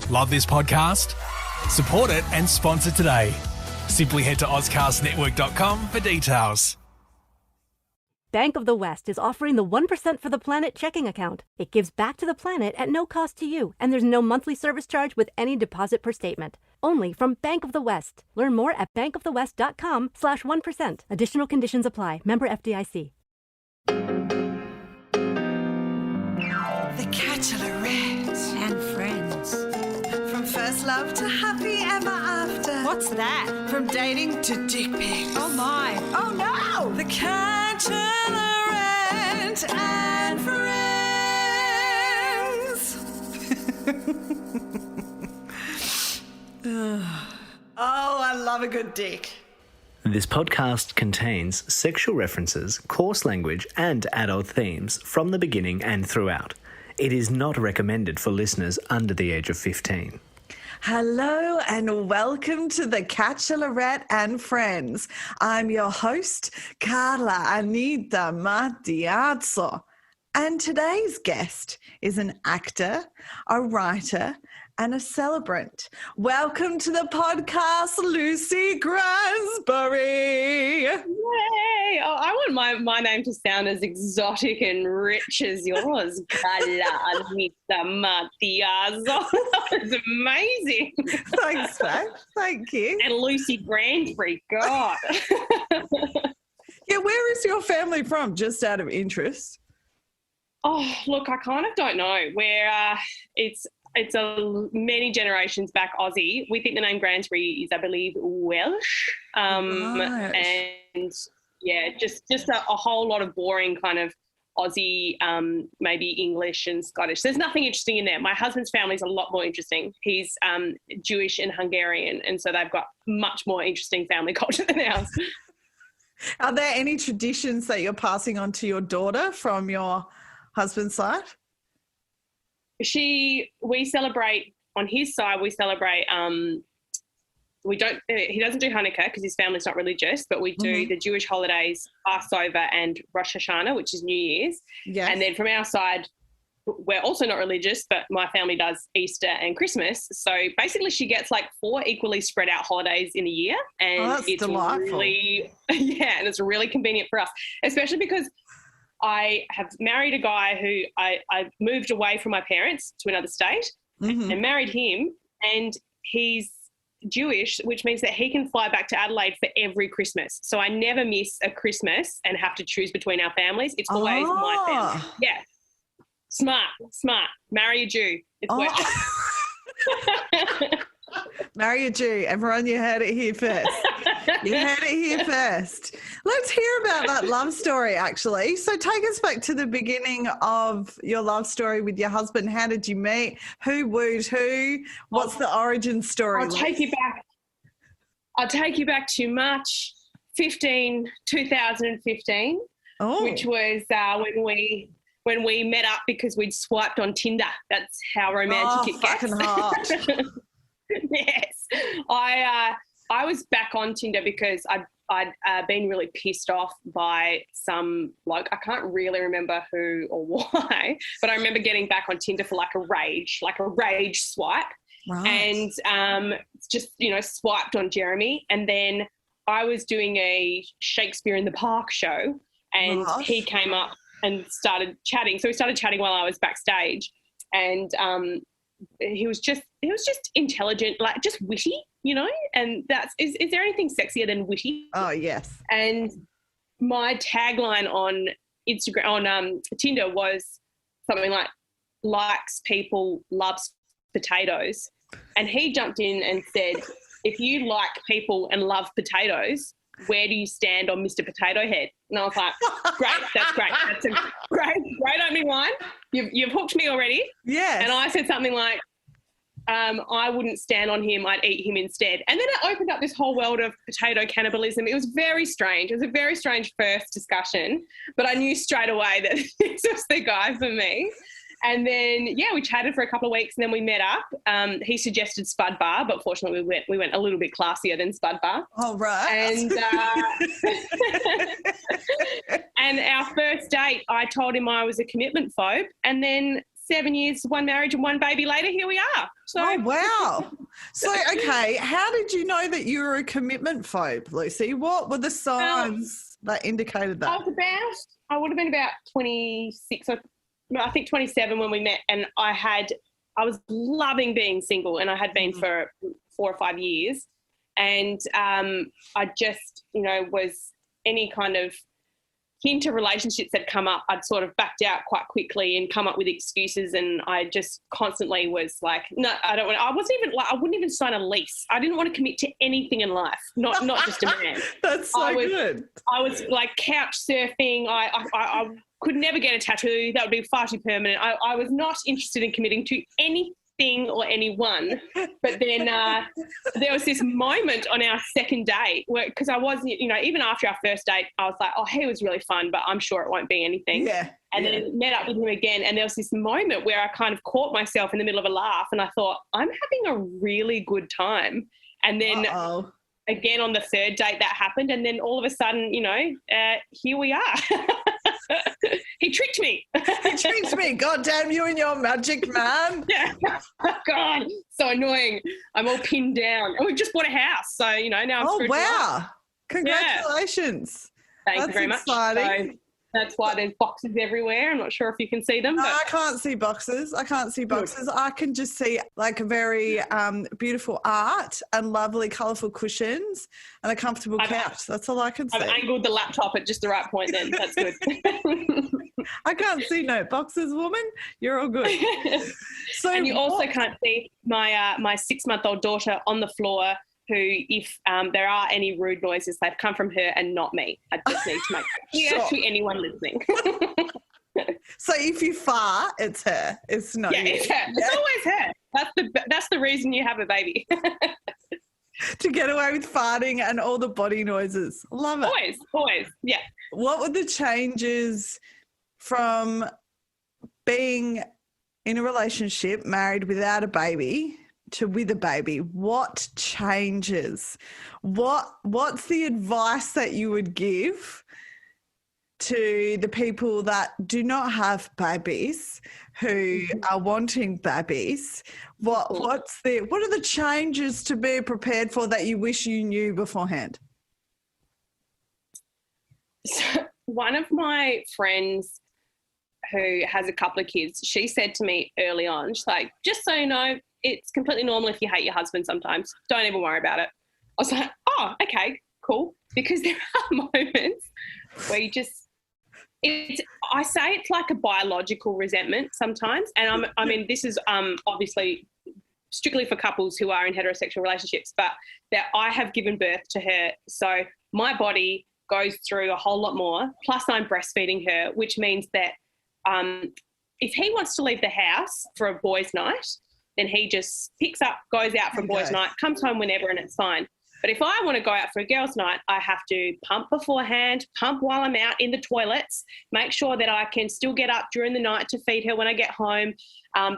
Love this podcast? Support it and sponsor today. Simply head to ozcastnetwork.com for details. Bank of the West is offering the 1% for the Planet checking account. It gives back to the planet at no cost to you, and there's no monthly service charge with any deposit per statement. Only from Bank of the West. Learn more at bankofthewest.com/1%. Additional conditions apply. Member FDIC. The Bachelorette and Friends. From first love to happy ever after. What's that? From dating to dick pics. Oh my. Oh no! The Bachelorette and Friends. Oh, I love a good dick. This podcast contains sexual references, coarse language, and adult themes from the beginning and throughout. It is not recommended for listeners under the age of 15. Hello and welcome to the Bachelorette and Friends. I'm your host, Carla Anita Matiazzo. And today's guest is an actor, a writer, and a celebrant. Welcome to the podcast, Lucy Gransbury. Yay! Oh, I want my name to sound as exotic and rich as yours, Carla Anita Matiazzo. That's amazing. Thanks, Faye. Thank you. And Lucy Gransbury, God. Yeah, where is your family from, just out of interest? Oh, look, I kind of don't know. It's many generations back Aussie. We think the name Gransbury is, I believe, Welsh. Right. And yeah, just a whole lot of boring kind of Aussie, maybe English and Scottish. There's nothing interesting in there. My husband's family is a lot more interesting. He's Jewish and Hungarian, and so they've got much more interesting family culture than ours. Are there any traditions that you're passing on to your daughter from your husband's side? We celebrate, on his side, he doesn't do Hanukkah because his family's not religious, but we do the Jewish holidays, Passover and Rosh Hashanah, which is New Year's. Yes. And then from our side, we're also not religious, but my family does Easter and Christmas. So basically she gets like 4 equally spread out holidays in a year. And that's delightful. Really, yeah, and it's really convenient for us, especially because I have married a guy who I moved away from my parents to another state and married him, and he's Jewish, which means that he can fly back to Adelaide for every Christmas. So I never miss a Christmas and have to choose between our families. It's always my family. Yeah. Smart. Marry a Jew. It's worth it. Marry a Jew. Everyone, you heard it here first. Let's hear about that love story, actually. So take us back to the beginning of your love story with your husband. How did you meet? Who wooed who? What's the origin story? I'll take you back to March 15, 2015, which was when we met up because we'd swiped on Tinder. That's how romantic it gets. Fucking hard. Yes. I was back on Tinder because I'd been really pissed off by some bloke. I can't really remember who or why, but I remember getting back on Tinder for like a rage swipe. Right. And just, swiped on Jeremy. And then I was doing a Shakespeare in the Park show, and he came up and started chatting. So we started chatting while I was backstage, and he was just intelligent, like just witty, and is there anything sexier than witty? Oh, yes. And my tagline on Tinder was something like, likes people, loves potatoes. And he jumped in and said, if you like people and love potatoes, where do you stand on Mr. Potato Head? And I was like, great, that's great. That's a great opening line. You've hooked me already. Yes. And I said something like, I wouldn't stand on him, I'd eat him instead. And then it opened up this whole world of potato cannibalism. It was very strange. It was a very strange first discussion, but I knew straight away that this was the guy for me. And then, we chatted for a couple of weeks and then we met up. He suggested Spud Bar, but fortunately we went a little bit classier than Spud Bar. Oh, right. And, and our first date, I told him I was a commitment phobe. And then 7 years, one marriage and one baby later, here we are. So, oh, wow. So, okay, how did you know that you were a commitment phobe, Lucy? What were the signs that indicated that? I would have been about 26 or I think 27 when we met, and I was loving being single, and I had been for 4 or 5 years. And I just, was any kind of hint of relationships that come up, I'd sort of backed out quite quickly and come up with excuses. And I just constantly was like, no, I don't want. I wouldn't even sign a lease. I didn't want to commit to anything in life, not just a man. That's so good. I was like couch surfing. I could never get a tattoo. That would be far too permanent. I was not interested in committing to anything or anyone. But then there was this moment on our second date where, because I was, even after our first date, I was like, oh, he was really fun, but I'm sure it won't be anything. Yeah. And then met up with him again, and there was this moment where I kind of caught myself in the middle of a laugh, and I thought, I'm having a really good time. And then again on the third date that happened, and then all of a sudden, here we are. He tricked me. He tricked me. God damn you and your magic, man. Yeah. God, so annoying. I'm all pinned down. And we've just bought a house, so, now I'm screwed. Oh, wow. Congratulations. Thank you very much. Exciting. So that's why there's boxes everywhere. I'm not sure if you can see them. No, but I can't see boxes. I can just see like a very beautiful art and lovely colourful cushions and a comfortable couch. That's all I can see. I've angled the laptop at just the right point then. That's good. I can't see no boxes, woman. You're all good. So and you also can't see my 6-month-old daughter on the floor, who, if there are any rude noises, they've come from her and not me. I just need to make it clear to anyone listening. So if you fart, it's her. It's not you. It's her. Yeah. It's always her. That's the reason you have a baby. To get away with farting and all the body noises. Love it. Always. Yeah. What were the changes from being in a relationship, married without a baby, to with a baby? What changes? What's the advice that you would give to the people that do not have babies, who are wanting babies? What are the changes to be prepared for that you wish you knew beforehand? So one of my friends who has a couple of kids, she said to me early on, she's like, just so you know, it's completely normal if you hate your husband sometimes. Don't even worry about it. I was like, oh, okay, cool. Because there are moments where you just, I say it's like a biological resentment sometimes. And this is obviously strictly for couples who are in heterosexual relationships, but that I have given birth to her. So my body goes through a whole lot more. Plus I'm breastfeeding her, which means that if he wants to leave the house for a boys' night, then he just picks up, goes out for a boys' night, comes home whenever, and it's fine. But if I want to go out for a girls' night, I have to pump beforehand, pump while I'm out in the toilets, make sure that I can still get up during the night to feed her when I get home,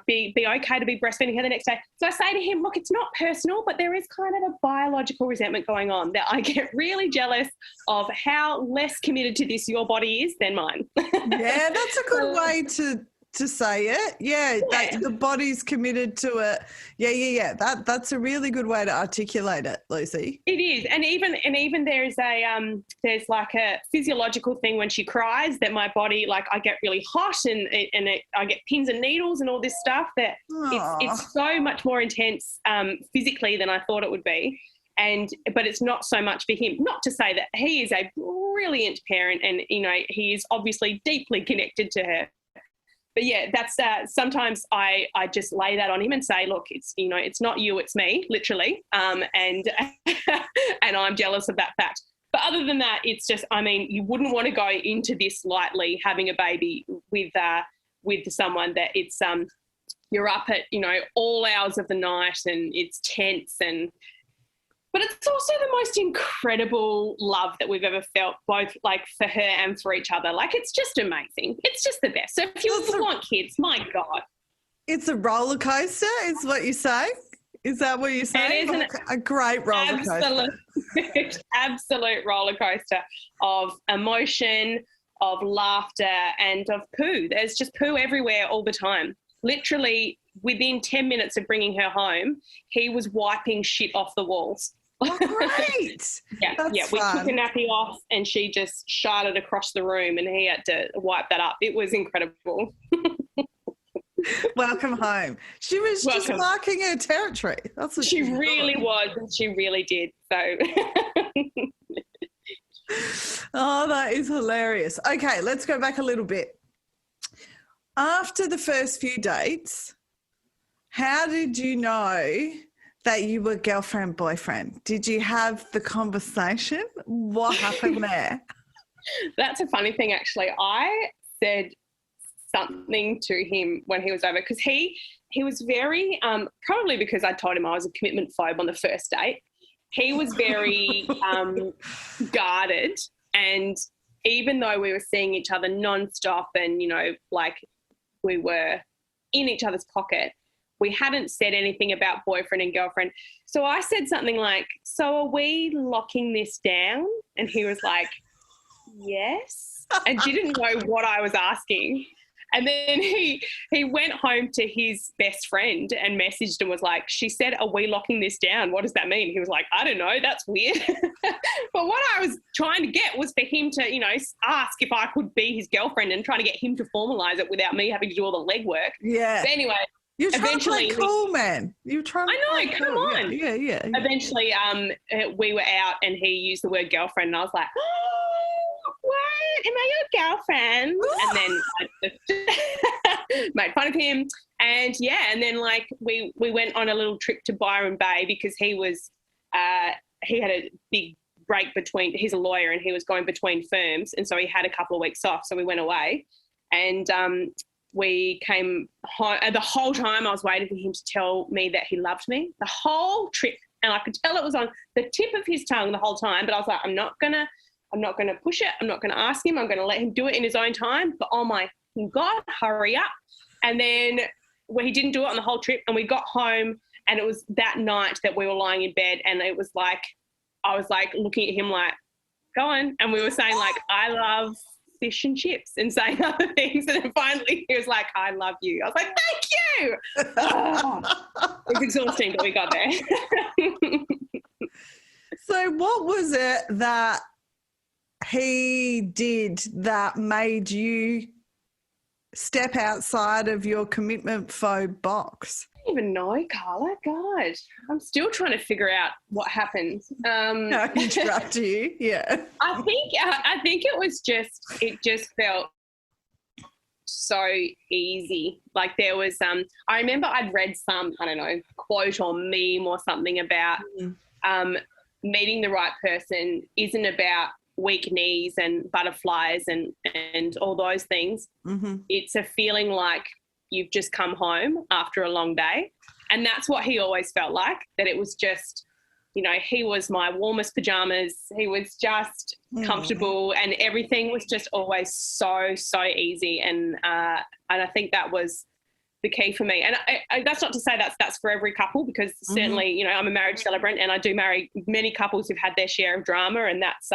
be okay to be breastfeeding her the next day. So I say to him, look, it's not personal, but there is kind of a biological resentment going on, that I get really jealous of how less committed to this your body is than mine. Yeah, that's a good way to say it. Yeah. That the body's committed to it. Yeah. That's a really good way to articulate it, Lucy. It is. And even there's like a physiological thing when she cries, that my body, like, I get really hot and I get pins and needles and all this stuff, that it's so much more intense physically than I thought it would be. But it's not so much for him. Not to say that he is a brilliant parent and, he is obviously deeply connected to her. But yeah, that's sometimes I just lay that on him and say, look, it's it's not you, it's me, literally, and and I'm jealous of that fact. But other than that, it's just, you wouldn't want to go into this lightly, having a baby with someone that it's you're up at all hours of the night and it's tense But it's also the most incredible love that we've ever felt, both like for her and for each other. Like, it's just amazing. It's just the best. So if you want kids, my God. It's a roller coaster, is what you say? Is that what you're saying? It is a great roller coaster. Absolute roller coaster of emotion, of laughter, and of poo. There's just poo everywhere all the time. literally within 10 minutes of bringing her home, he was wiping shit off the walls. Oh, great. Yeah, That's yeah. We fun. took a nappy off and she just shot it across the room and he had to wipe that up. It was incredible. Welcome home. She was just Welcome. marking her territory. That's what She was really doing. was, and she really did. So Oh, that is hilarious. Okay, let's go back a little bit. After the first few dates, how did you know that you were girlfriend, boyfriend? Did you have the conversation? What happened there? that's a funny thing, actually. I said something to him when he was over because he was very, probably because I told him I was a commitment phobe on the first date, he was very guarded. And even though we were seeing each other nonstop and, you know, like we were in each other's pocket, we hadn't said anything about boyfriend and girlfriend. So I said something like, so are we locking this down? And he was like, yes. And didn't know what I was asking. And then he went home to his best friend and messaged and was like, she said, are we locking this down? What does that mean? He was like, I don't know. That's weird. But what I was trying to get was for him to, you know, ask if I could be his girlfriend and trying to get him to formalize it without me having to do all the legwork. Yeah. But anyway, You're trying to play eventually cool, man. You're trying to I know, play come cool. on. Yeah. eventually we were out and he used the word girlfriend and I was like, oh, what? Am I your girlfriend? And then I just made fun of him. And yeah, and then like we went on a little trip to Byron Bay because he was he had a big break between, he's a lawyer and he was going between firms, and so he had a couple of weeks off, so we went away and we came home, and the whole time I was waiting for him to tell me that he loved me, the whole trip, and I could tell it was on the tip of his tongue the whole time, but I was like, I'm not gonna push it, I'm not gonna ask him, I'm gonna let him do it in his own time, but oh my God, hurry up. And then he didn't do it on the whole trip, and we got home and it was that night that we were lying in bed, and it was like, I was like looking at him like, go on, and we were saying like, I love fish and chips and saying other things, and then finally he was like, I love you. I was like, thank you. Oh, it was exhausting, but we got there. So what was it that he did that made you step outside of your commitment phobe box? I don't even know, Carla. God, I'm still trying to figure out what happened. I interrupt you. Yeah. I think it just felt so easy. Like there was I remember I'd read some, I don't know, quote or meme or something about meeting the right person isn't about weak knees and butterflies and all those things. Mm-hmm. It's a feeling like you've just come home after a long day. And that's what he always felt like, that it was just, you know, he was my warmest pajamas. He was just comfortable, and everything was just always so, so easy. And I think that was the key for me. And I, that's not to say that's for every couple, because certainly, you know, I'm a marriage celebrant and I do marry many couples who've had their share of drama, and that's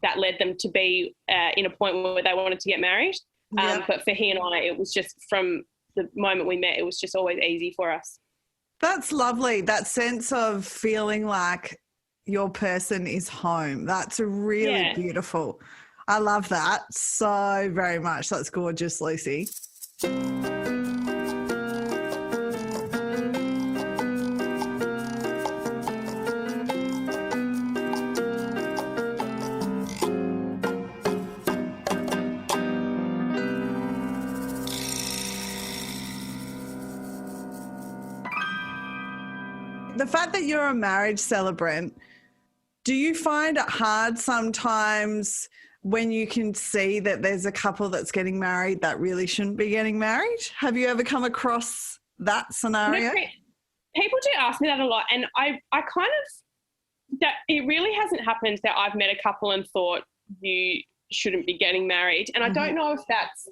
that led them to be in a point where they wanted to get married. But for he and I, it was just from the moment we met, it was just always easy for us. That's lovely. That sense of feeling like your person is home. That's really beautiful. I love that so very much. That's gorgeous, Lucy. The fact that you're a marriage celebrant, do you find it hard sometimes when you can see that there's a couple that's getting married that really shouldn't be getting married? Have you ever come across that scenario? People do ask me that a lot, and I kind of, that it really hasn't happened that I've met a couple and thought you shouldn't be getting married. And I don't know if that's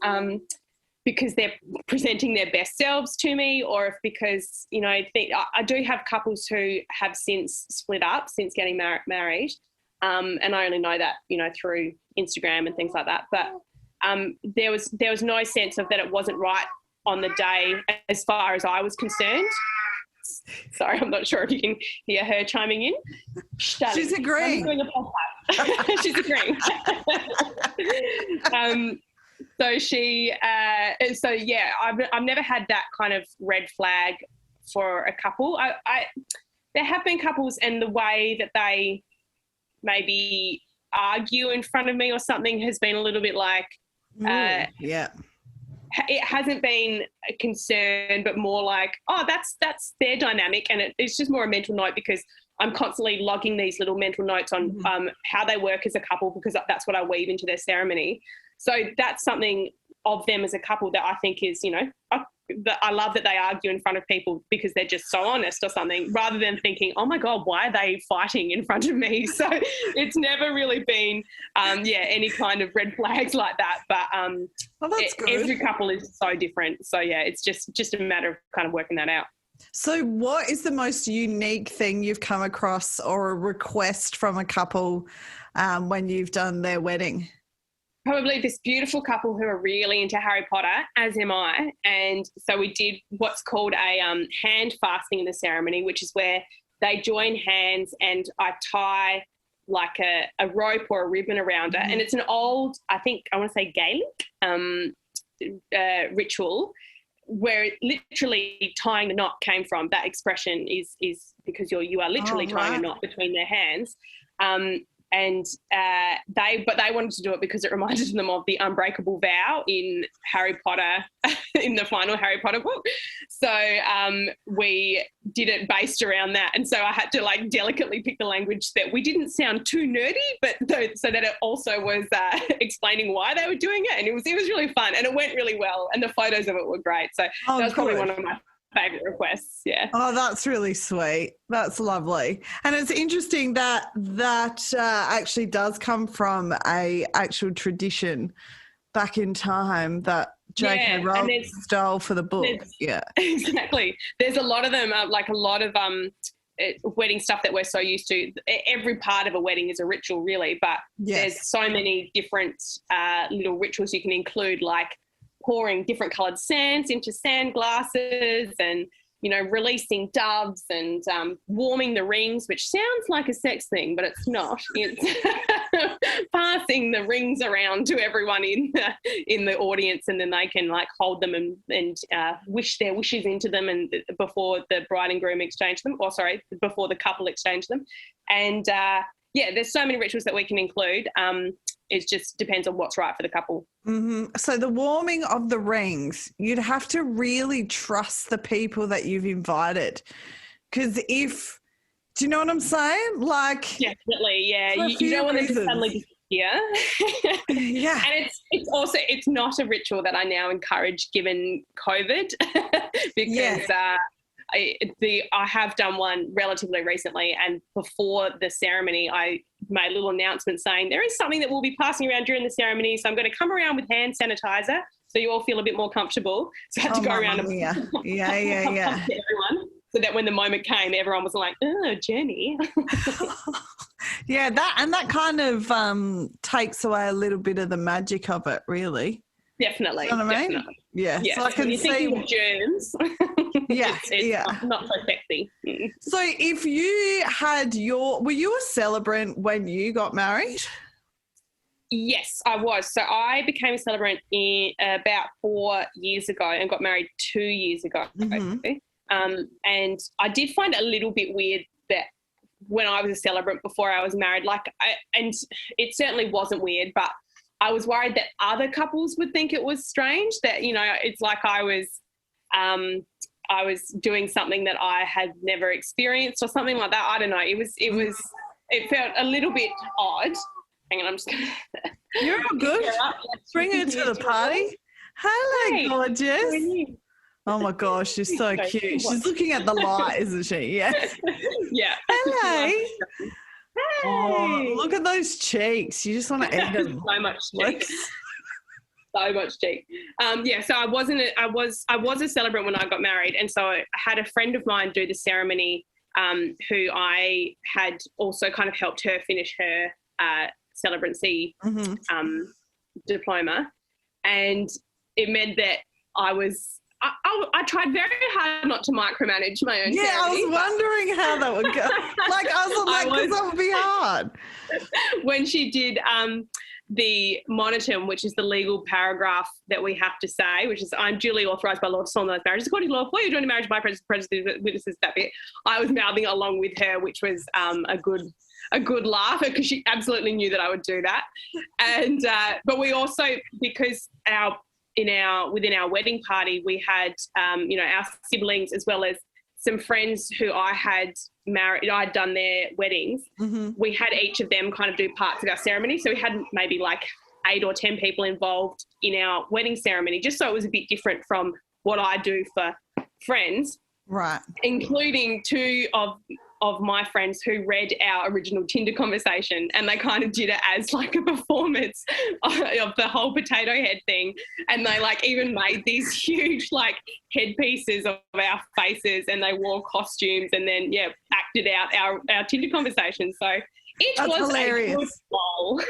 because they're presenting their best selves to me, or if because, you know, I do have couples who have since split up since getting married. And I only know that, you know, through Instagram and things like that. But there was no sense of that it wasn't right on the day as far as I was concerned. Sorry, I'm not sure if you can hear her chiming in. She's agreeing. I'm doing a podcast. She's agreeing. I've never had that kind of red flag for a couple. There have been couples, and the way that they maybe argue in front of me or something has been a little bit like, it hasn't been a concern, but more like, oh, that's their dynamic, and it's just more a mental note because I'm constantly logging these little mental notes on how they work as a couple, because that's what I weave into their ceremony. So that's something of them as a couple that I think is, I love that they argue in front of people because they're just so honest or something, rather than thinking, oh my God, why are they fighting in front of me? So it's never really been, any kind of red flags like that. But that's good. Every couple is so different. So yeah, it's just a matter of kind of working that out. So what is the most unique thing you've come across or a request from a couple when you've done their wedding? Probably this beautiful couple who are really into Harry Potter, as am I. And so we did what's called a hand fasting in the ceremony, which is where they join hands and I tie like a rope or a ribbon around it. And it's an old, I want to say Gaelic ritual, where literally tying the knot came from. That expression is because you are literally tying a knot between their hands. They wanted to do it because it reminded them of the unbreakable vow in Harry Potter, in the final Harry Potter book. So we did it based around that. And so I had to like delicately pick the language that we didn't sound too nerdy, but so that it also was explaining why they were doing it. And it was really fun and it went really well. And the photos of it were great. So that was probably one of my favourite requests, yeah. Oh, that's really sweet. That's lovely. And it's interesting that actually does come from a actual tradition back in time that J.K. Rowling stole for the book. Yeah, exactly. There's a lot of them, like a lot of wedding stuff that we're so used to. Every part of a wedding is a ritual, really, but there's so many different little rituals you can include, like pouring different coloured sands into sand glasses and, releasing doves and warming the rings, which sounds like a sex thing, but it's not. It's passing the rings around to everyone in the audience, and then they can like hold them and wish their wishes into them, and before the bride and groom exchange them, before the couple exchange them. And there's so many rituals that we can include. It just depends on what's right for the couple. Mm-hmm. So the warming of the rings, you'd have to really trust the people that you've invited, because do you know what I'm saying? Like, definitely, yeah. You don't want them to suddenly disappear. Yeah. And it's not a ritual that I now encourage given COVID because I have done one relatively recently, and before the ceremony I made a little announcement saying there is something that we'll be passing around during the ceremony, so I'm going to come around with hand sanitizer so you all feel a bit more comfortable. So I had to go around and yeah. everyone, so that when the moment came, everyone was like, oh, Jenny. Yeah, that kind of takes away a little bit of the magic of it, really. Definitely. You know what I mean? Definitely. Yeah. Yeah. So I can see of germs. It's not so sexy. So if you had were you a celebrant when you got married? Yes, I was. So I became a celebrant in about 4 years ago and got married 2 years ago. Mm-hmm. And I did find it a little bit weird that when I was a celebrant before I was married, and it certainly wasn't weird, but I was worried that other couples would think it was strange, that, it's like I was doing something that I had never experienced or something like that. I don't know. It felt a little bit odd. Hang on, I'm just going to... You're all good. Bring her to the party. Hello, gorgeous. Oh, my gosh, she's so cute. She's looking at the light, isn't she? Yeah. Yeah. Hello. Hey. Oh, look at those cheeks. You just want to eat them. So much cheek. So much cheek. So I was a celebrant when I got married, and so I had a friend of mine do the ceremony, who I had also kind of helped her finish her celebrancy diploma, and it meant that I was I tried very hard not to micromanage my own Yeah, ceremony. I was wondering how that would go. Because that would be hard. When she did the monitum, which is the legal paragraph that we have to say, which is, I'm duly authorised by law to solemnise marriages according to law for you joining marriage by presence witnesses, that bit. I was mouthing along with her, which was a good laugh, because she absolutely knew that I would do that. And but we also, because within our wedding party, we had our siblings, as well as some friends who I had married, I'd done their weddings. Mm-hmm. We had each of them kind of do parts of our ceremony. So we had maybe like 8 or 10 people involved in our wedding ceremony, just so it was a bit different from what I do for friends. Right. Including 2 of my friends who read our original Tinder conversation, and they kind of did it as like a performance of the whole potato head thing. And they like even made these huge like headpieces of our faces, and they wore costumes, and then, acted out our Tinder conversation. So it was hilarious. A good bowl.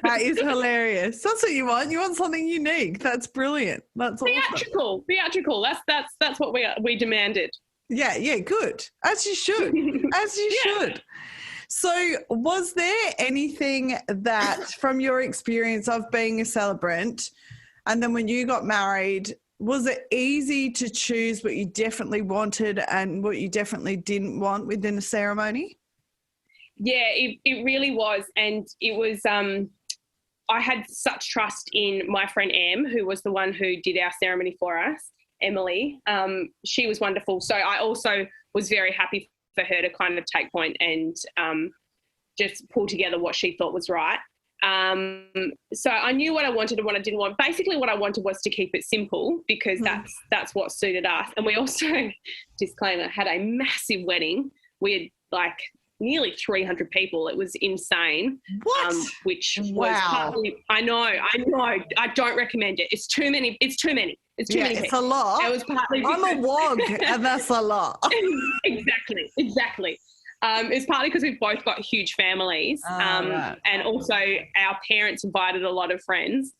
That is hilarious. That's what you want. You want something unique. That's brilliant. That's awesome. Theatrical. That's what we demanded. Yeah, good. As you should. As you should. So was there anything that, from your experience of being a celebrant, and then when you got married, was it easy to choose what you definitely wanted and what you definitely didn't want within a ceremony? Yeah, it really was. And it was, I had such trust in my friend Em, who was the one who did our ceremony for us. Emily, she was wonderful. So I also was very happy for her to kind of take point and just pull together what she thought was right. So I knew what I wanted and what I didn't want. Basically what I wanted was to keep it simple, because that's what suited us. And we also, disclaimer, had a massive wedding. We had like nearly 300 people. It was insane. What? Which was partly, I know. I don't recommend it. It's too many. It's too many it's people. A lot. It was partly I'm a wog, and that's a lot. Exactly. It's partly because we've both got huge families, right. and also our parents invited a lot of friends,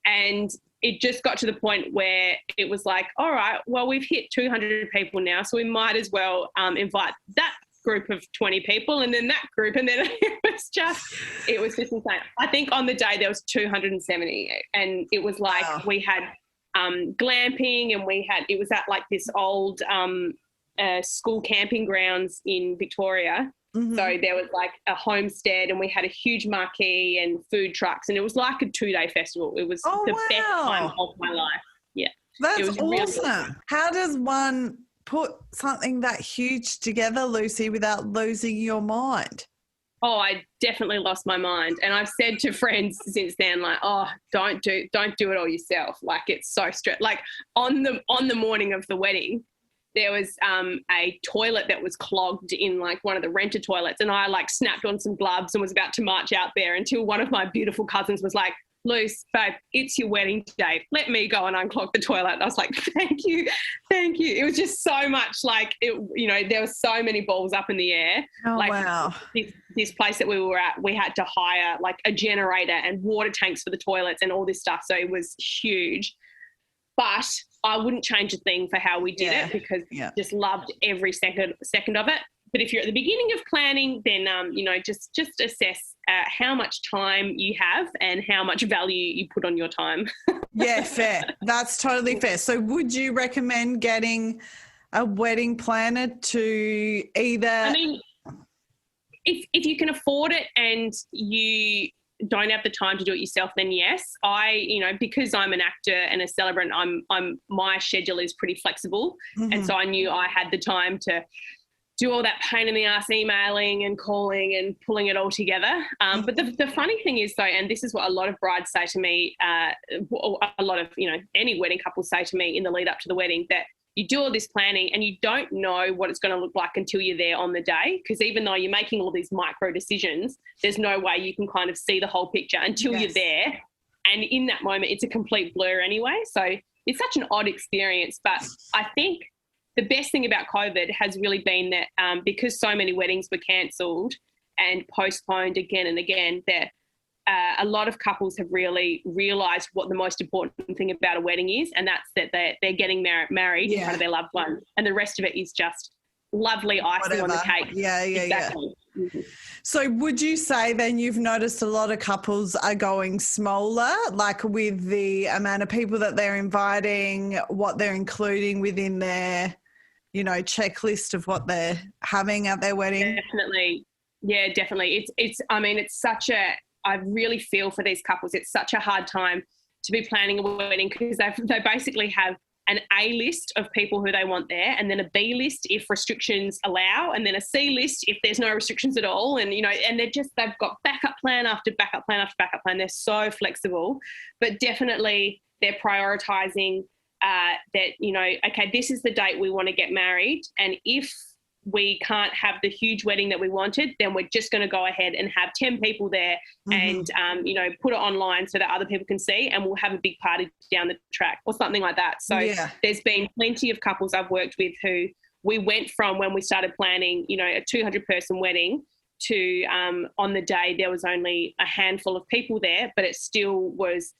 and it just got to the point where it was like, all right, well, we've hit 200 people now, so we might as well invite that group of 20 people, and then that group, and then it was just insane. I think on the day there was 270, and it was like we had glamping, and it was at like this old school camping grounds in Victoria. Mm-hmm. So there was like a homestead, and we had a huge marquee and food trucks, and it was like a 2-day festival. It was the best time of my life. Yeah. That's awesome. Really How does one put something that huge together, Lucy, without losing your mind? Oh, I definitely lost my mind. And I've said to friends since then, like, don't do it all yourself. Like, it's so stressful. Like on the morning of the wedding, there was a toilet that was clogged in like one of the rented toilets, and I like snapped on some gloves and was about to march out there until one of my beautiful cousins was like, Luce, babe, it's your wedding day. Let me go and unclog the toilet. And I was like, thank you. It was just so much like, there were so many balls up in the air. Oh, like, wow. This place that we were at, we had to hire like a generator and water tanks for the toilets and all this stuff. So it was huge. But I wouldn't change a thing for how we did it, because just loved every second of it. But if you're at the beginning of planning, then, just assess how much time you have and how much value you put on your time. Yeah, fair. That's totally fair. So would you recommend getting a wedding planner to either... I mean, if you can afford it and you don't have the time to do it yourself, then yes. Because I'm an actor and a celebrant, my schedule is pretty flexible. Mm-hmm. And so I knew I had the time to do all that pain in the ass emailing and calling and pulling it all together. But the funny thing is, though, and this is what a lot of brides say to me, a lot of, any wedding couples say to me in the lead up to the wedding, that you do all this planning and you don't know what it's going to look like until you're there on the day. Because even though you're making all these micro decisions, there's no way you can kind of see the whole picture until you're there. And in that moment, it's a complete blur anyway. So it's such an odd experience. But I think the best thing about COVID has really been that because so many weddings were cancelled and postponed again and again, that a lot of couples have really realised what the most important thing about a wedding is, and that's that they're getting married in front of their loved ones, and the rest of it is just lovely icing on the cake. Yeah. Exactly. Mm-hmm. So would you say then you've noticed a lot of couples are going smaller, like with the amount of people that they're inviting, what they're including within their, checklist of what they're having at their wedding? Definitely. Yeah, definitely. It's such I really feel for these couples. It's such a hard time to be planning a wedding because they basically have an A list of people who they want there, and then a B list if restrictions allow, and then a C list if there's no restrictions at all. And, and they've got backup plan after backup plan after backup plan. They're so flexible, but definitely they're prioritising that, okay, this is the date we want to get married. And if we can't have the huge wedding that we wanted, then we're just going to go ahead and have 10 people there and, put it online so that other people can see, and we'll have a big party down the track or something like that. So there's been plenty of couples I've worked with who we went from when we started planning, a 200-person wedding to on the day there was only a handful of people there, but it still was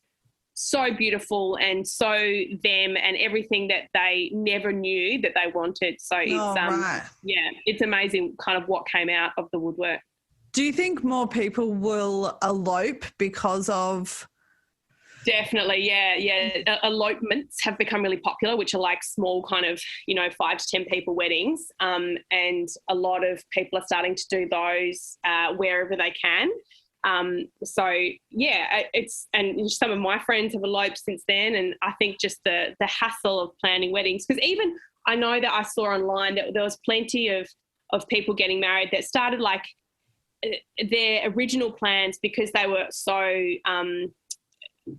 so beautiful and so them and everything that they never knew that they wanted. So it's amazing kind of what came out of the woodwork. Do you think more people will elope because of? Definitely, yeah. Elopements have become really popular, which are like small kind of, 5 to 10 people weddings. And a lot of people are starting to do those wherever they can. And some of my friends have eloped since then, and I think just the hassle of planning weddings, because even I know that I saw online that there was plenty of people getting married that started like their original plans because they were so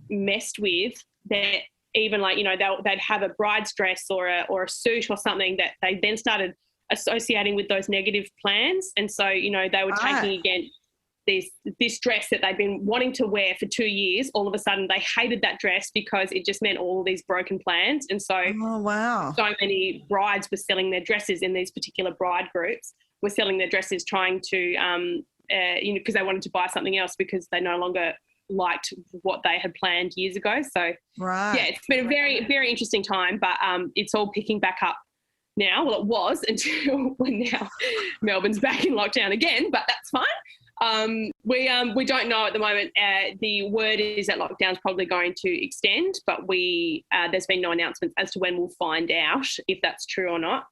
messed with that even like they'd have a bride's dress or a suit or something that they then started associating with those negative plans, and so they were taking against this dress that they'd been wanting to wear for 2 years. All of a sudden they hated that dress because it just meant all these broken plans. And so so many brides were selling their dresses in these particular bride groups, were selling their dresses trying to, because they wanted to buy something else because they no longer liked what they had planned years ago. So it's been a very, very interesting time, but it's all picking back up now. Well, it was until when now Melbourne's back in lockdown again, but that's fine. We don't know at the moment. The word is that lockdown's probably going to extend, but there's been no announcements as to when we'll find out if that's true or not.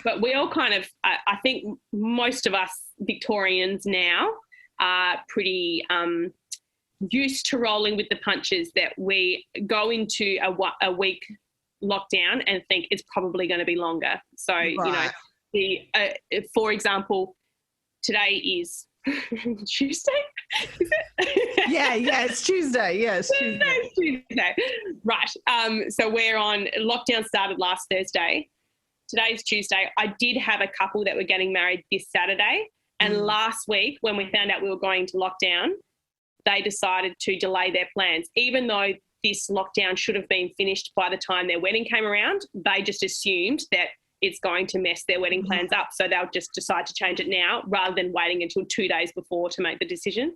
But we all kind of, I think most of us Victorians now are pretty used to rolling with the punches, that we go into a week lockdown and think it's probably going to be longer. So, for example, today is Tuesday? Is it? Yeah, it's Tuesday. Yes, Tuesday. Right. So we're on lockdown started last Thursday. Today's Tuesday. I did have a couple that were getting married this Saturday, and last week when we found out we were going to lockdown, they decided to delay their plans, even though this lockdown should have been finished by the time their wedding came around. They just assumed that it's going to mess their wedding plans up, so they'll just decide to change it now rather than waiting until 2 days before to make the decision.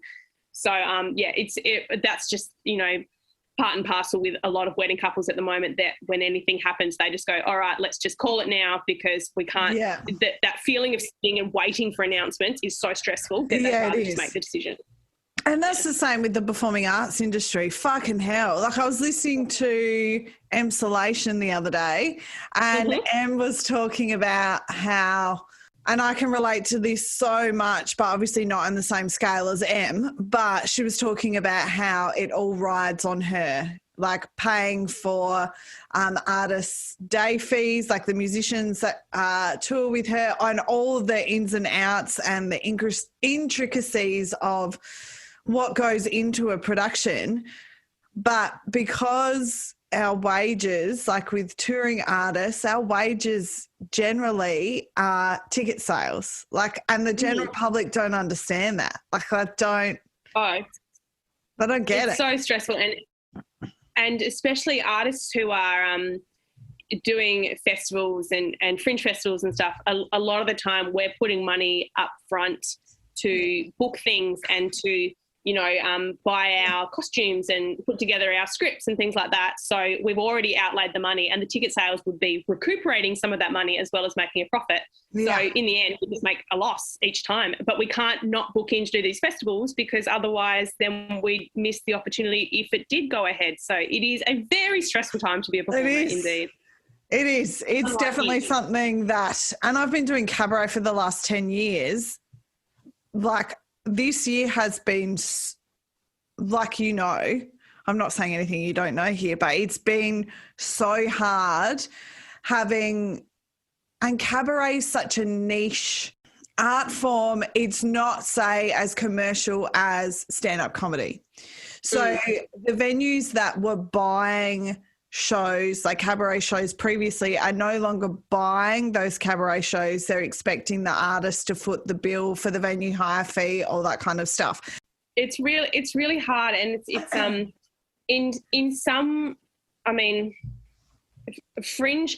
So, that's just, part and parcel with a lot of wedding couples at the moment, that when anything happens, they just go, all right, let's just call it now because we can't. Yeah. That feeling of sitting and waiting for announcements is so stressful that they'd rather just make the decision. And that's the same with the performing arts industry. Fucking hell. Like, I was listening to Em Salation the other day, and Em was talking about how, and I can relate to this so much, but obviously not on the same scale as Em, but she was talking about how it all rides on her, like paying for artists' day fees, like the musicians that tour with her, on all of the ins and outs and the intricacies of what goes into a production. But because our wages, like with touring artists, our wages generally are ticket sales, and the general public don't understand that. Like, they don't get it. It's so stressful. And especially artists who are doing festivals and fringe festivals and stuff, a lot of the time we're putting money up front to book things and to buy our costumes and put together our scripts and things like that. So we've already outlaid the money, and the ticket sales would be recuperating some of that money as well as making a profit. Yeah. So in the end, we just make a loss each time. But we can't not book in to do these festivals, because otherwise then we'd miss the opportunity if it did go ahead. So it is a very stressful time to be a performer, indeed. It is. It's definitely something that, and I've been doing cabaret for the last 10 years. Like, this year has been, like, I'm not saying anything you don't know here, but it's been so hard and cabaret is such a niche art form. It's not, say, as commercial as stand-up comedy. So the venues that were buying shows, like cabaret shows previously, are no longer buying those cabaret shows. They're expecting the artist to foot the bill for the venue hire fee, all that kind of stuff. It's really hard, and it's in some, I mean,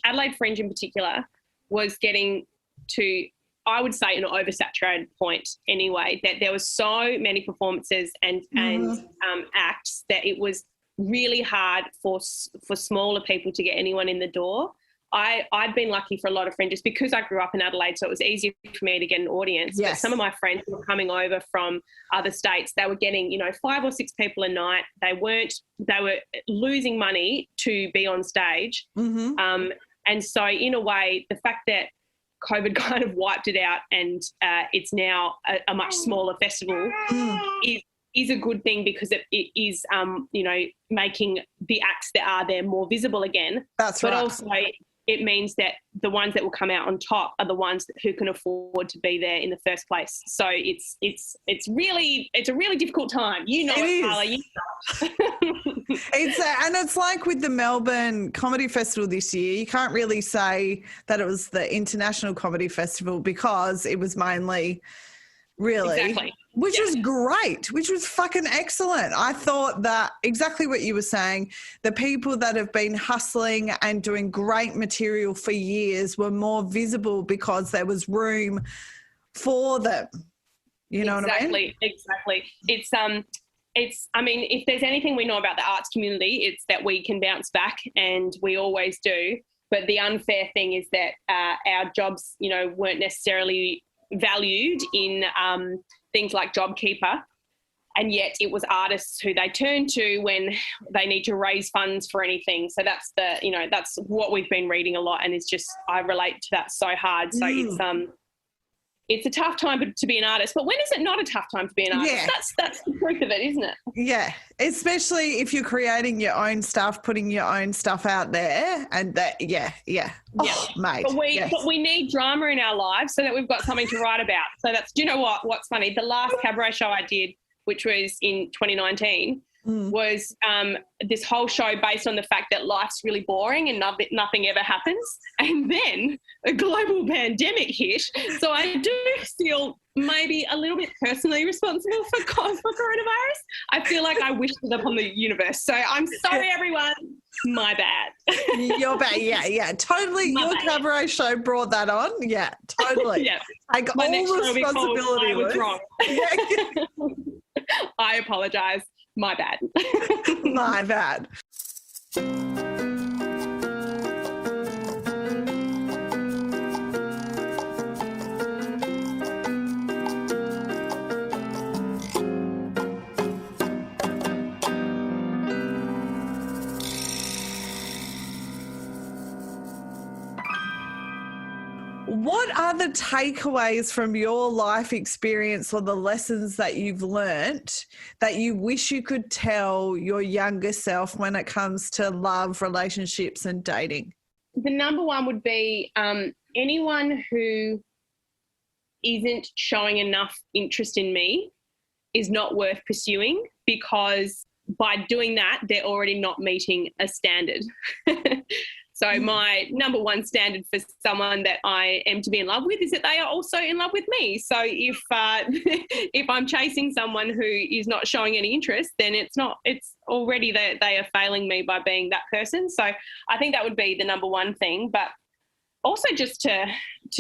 Adelaide Fringe in particular was getting to, I would say, an oversaturated point anyway, that there were so many performances and acts that it was really hard for smaller people to get anyone in the door. I'd been lucky for a lot of fringes because I grew up in Adelaide, so it was easier for me to get an audience. Yes. But some of my friends who were coming over from other states, they were getting, 5 or 6 people a night. They were losing money to be on stage. Mm-hmm. And so in a way, the fact that COVID kind of wiped it out and it's now a much smaller festival is a good thing, because it is, making the acts that are there more visible again. That's right. But also it means that the ones that will come out on top are the ones who can afford to be there in the first place. So it's a really difficult time. Carla. It's like with the Melbourne Comedy Festival this year, you can't really say that it was the International Comedy Festival, because it was mainly which was great, which was fucking excellent. I thought that exactly what you were saying, the people that have been hustling and doing great material for years were more visible because there was room for them. You know what I mean? Exactly. I mean, if there's anything we know about the arts community, it's that we can bounce back, and we always do. But the unfair thing is that our jobs, weren't necessarily valued in things like JobKeeper, and yet it was artists who they turn to when they need to raise funds for anything. So that's that's what we've been reading a lot, and it's just, I relate to that so hard. So it's a tough time to be an artist, but when is it not a tough time to be an artist? Yeah. That's the truth of it, isn't it? Yeah, especially if you're creating your own stuff, putting your own stuff out there, and that, Oh, mate. But we need drama in our lives so that we've got something to write about. So that's, do you know what's funny? The last cabaret show I did, which was in 2019, was this whole show based on the fact that life's really boring and nothing ever happens. And then a global pandemic hit. So I do feel maybe a little bit personally responsible for coronavirus. I feel like I wished it upon the universe. So I'm sorry, everyone. My bad. You're bad. Yeah. Totally. Your cabaret show brought that on. Yeah, totally. Yeah. I got all the responsibility. I was wrong. I apologise. My bad. My bad. What are the takeaways from your life experience, or the lessons that you've learnt that you wish you could tell your younger self when it comes to love, relationships and dating? The number one would be anyone who isn't showing enough interest in me is not worth pursuing, because by doing that, they're already not meeting a standard. So my number one standard for someone that I am to be in love with is that they are also in love with me. So if if I'm chasing someone who is not showing any interest, then it's already that they are failing me by being that person. So I think that would be the number one thing. But also just to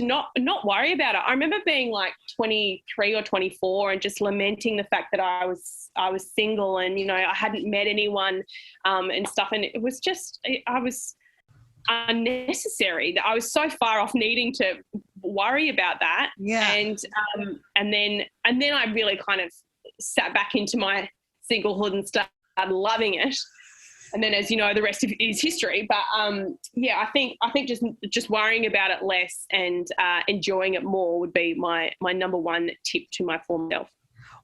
not worry about it. I remember being like 23 or 24 and just lamenting the fact that I was single and, you know, I hadn't met anyone and stuff. And it was just, I was unnecessary. I was so far off needing to worry about that. Yeah. And then I really kind of sat back into my singlehood and started loving it. And then, as you know, the rest of it is history. But I think just worrying about it less and enjoying it more would be my number one tip to my former self.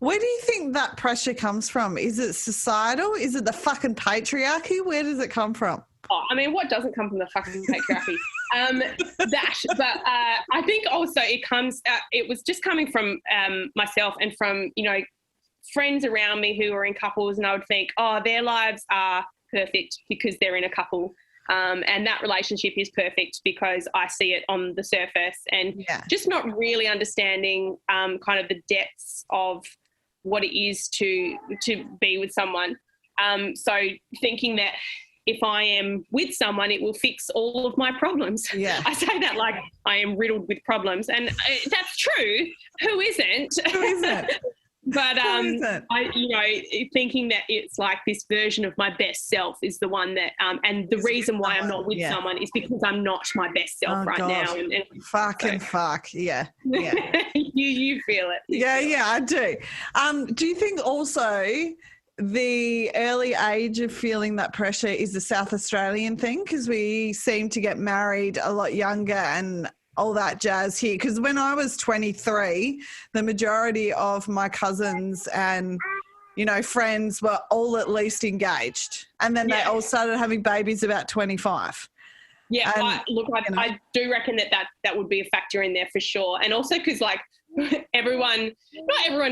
Where do you think that pressure comes from? Is it societal? Is it the fucking patriarchy? Where does it come from? Oh, I mean, what doesn't come from the fucking patriarchy? But I think also it was just coming from myself and from, you know, friends around me who are in couples, and I would think, oh, their lives are perfect because they're in a couple, and that relationship is perfect because I see it on the surface, and just not really understanding kind of the depths of what it is to be with someone. So thinking that if I am with someone, it will fix all of my problems. Yeah. I say that like I am riddled with problems, and that's true. Who isn't? Who isn't? But thinking that it's like this version of my best self is the one that, and the reason why I'm not with someone is because I'm not my best self now. And fuck, yeah. you feel it. Yeah, I do. Do you think also the early age of feeling that pressure is a South Australian thing? Because we seem to get married a lot younger and all that jazz here. Because when I was 23, the majority of my cousins and, you know, friends were all at least engaged. And then they all started having babies about 25. Yeah, I do reckon that would be a factor in there for sure. And also because, like, not everyone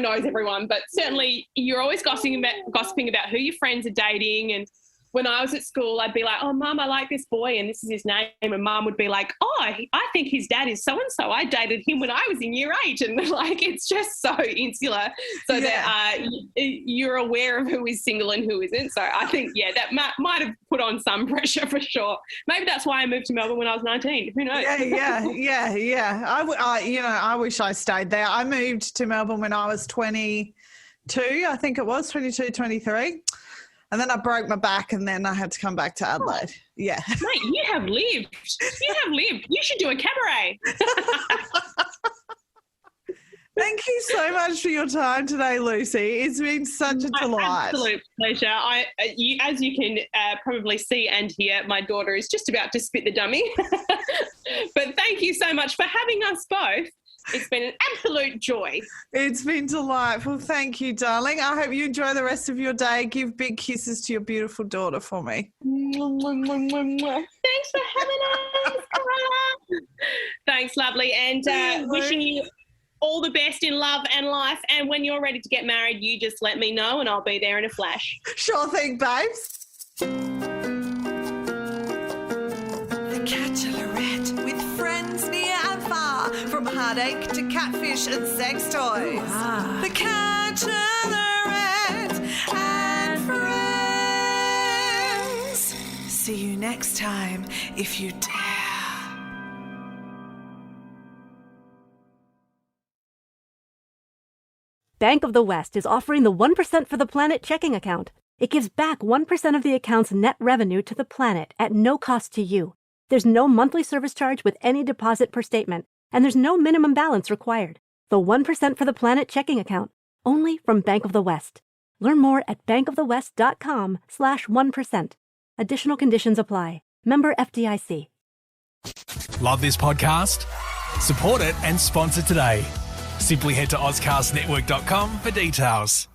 knows everyone, but certainly you're always gossiping about who your friends are dating. And when I was at school, I'd be like, oh, Mum, I like this boy and this is his name. And Mum would be like, oh, I think his dad is so-and-so. I dated him when I was in year 8. And, like, it's just so insular so that you're aware of who is single and who isn't. So I think, that might have put on some pressure for sure. Maybe that's why I moved to Melbourne when I was 19. Who knows? Yeah. I wish I stayed there. I moved to Melbourne when I was 22, I think it was, 22, 23. And then I broke my back and then I had to come back to Adelaide. Yeah. Mate, you have lived. You should do a cabaret. Thank you so much for your time today, Lucy. It's been such a delight. Absolute pleasure. As you can probably see and hear, my daughter is just about to spit the dummy. But thank you so much for having us both. It's been an absolute joy. It's been delightful. Thank you, darling. I hope you enjoy the rest of your day. Give big kisses to your beautiful daughter for me. Thanks for having us. Thanks, lovely. And wishing you all the best in love and life. And when you're ready to get married, you just let me know and I'll be there in a flash. Sure thing, babes. The Bachelorette with friends near and far, from heartache to catfish and sex toys. The Bachelorette and friends. See you next time if you dare. Bank of the West is offering the 1% for the Planet checking account. It gives back 1% of the account's net revenue to the planet at no cost to you. There's no monthly service charge with any deposit per statement, and there's no minimum balance required. The 1% for the Planet checking account, only from Bank of the West. Learn more at bankofthewest.com/1%. Additional conditions apply. Member FDIC. Love this podcast? Support it and sponsor today. Simply head to AuscastNetwork.com for details.